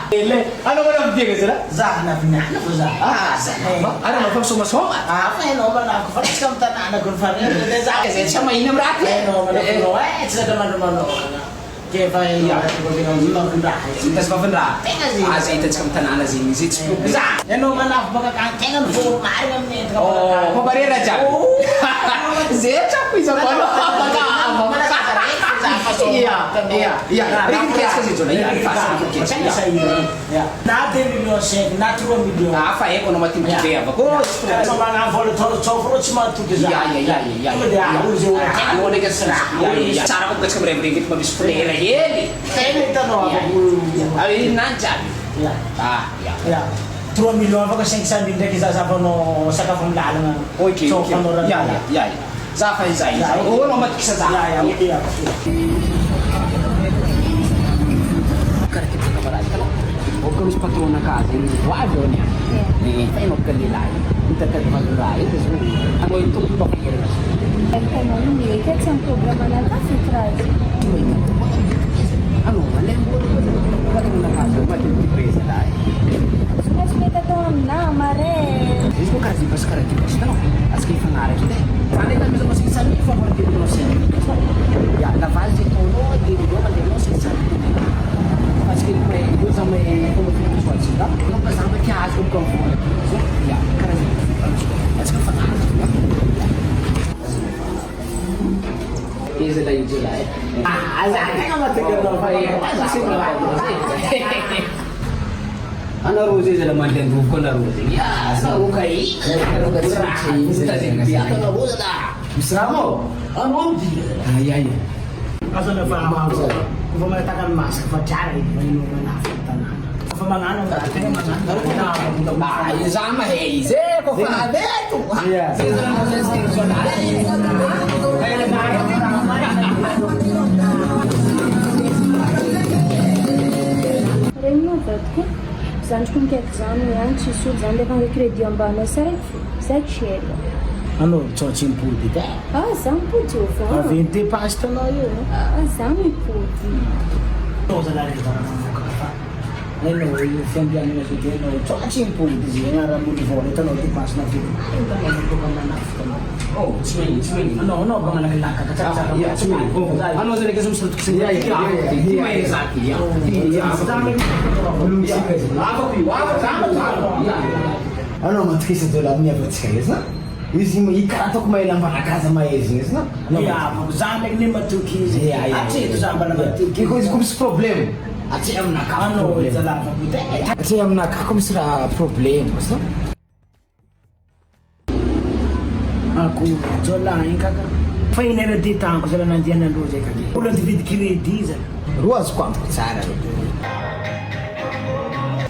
Ele, ano ba nang bigay sila? Zah na pinana ko zah. Ano na pang sumasoma? Fine naman ako. Faris kam ta na ko faris. Zah Kasi siya mainam rati. naman ako. Sa naman ako. Kaya fine ya ko binong zilong kunda. Tas pa fandra. Asa ita skam tanana zing zits pro. Zah. Naman ako magkakangan po maring ni. Oh, mabarera dyan. Zeta pisa pa. Iya. Rikin kias kasi dyan. Iya, fast. Na video shake, na true video. Apa ko naman timpiya ba ko? Sa mga follow to chima to giza. Iya. Ano ni kasi? Iya. Cara ko kasi kamera brigit mabisplay na heli. Kaya ito no. Ay nandiyan. Ya. 3 milyon pa kasi sa binde kisa sa no sa kafong lalang. Okay. So kamera. Ya. Zafay zay. Oo, naman kisa sa. Ya. Karena kita kabaran kalau okus patrona casa ini wajo nih nih kayak mau kelilai kita terpakai itu semua aku itu pakai Perché non mi che c'è un problema nella filtrage. anu malen patrona casa macam di presa dai Sono aspettato na mare. itu kasih pas sekarang kita tahu aski fangare kita pane kan bisa masih sana favor di proses ya la fase todo di dua kan dia masih sana aski itu sama como que suatu sih não passava que a asco com ya karena aski fangare Isa daí de lá. Ana Rose is a man then who can Rose. Ya, so okay. Ana Rose da. Bisamo. Ano di? Ay. Kaso na pa ako. Kung matakan mas kapatsara hindi mo na nafutan. Kung mga ano Ay, sama Haze, ko fa aberto. Vocês não se Removatku. Zançkum ke zanu yan chisu zande van kredi ambana sare zakshelo. ano chochin pudi ka. Zampu A tufo. 20 pasta no yo. Zamu puti. Cosa la rita na mukha. Ano yung sembra niya sa no chochin pudi siya na mo di vole to no di pas na video. Ito mo to ka na nafta. Oh, swing. Ano ba nga nakalaka ka sa Ya, swing. Ano sa kasi sa kasi ya. May zaki ya. Ano matkisa to lang niya batskayes na? Isi mo ikatok may lang para casa mais na? Ya, magzamek ni matukizi. Ati ito sa bala matukizi. Kiko is kumis problem. Ati am nakano sa lava bute. Kasi ang nakakumis ra problem, no? Aku jolain kaka. Fai nera dita ko sila nandiyan na doze kaki. Ulan di kiri diesel. Ruas quanto tsara.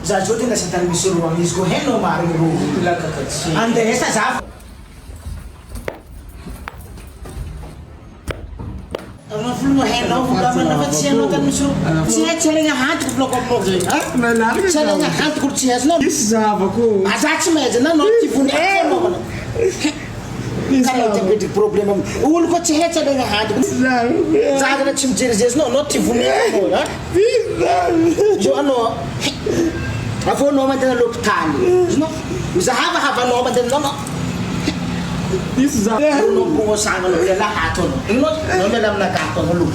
Za jodi na sa tan misuru ang isgo heno mari ru. Ande esa sa. Ang fulo heno fuga man na siya no tan misuru. Siya chelinga hat ko blok blok je. Ha? Chelinga hat ko siya no. Isava ko. Azat meza na no tifuni. Kala tem problema. Ul ko chehe chelinga hat. Zaga na chimjir jes no tifuni no ha. Jo ano Afo no man na luptali. No. Hava no man no. Isa. No po sa ano la hato no. No melam na kato no lu.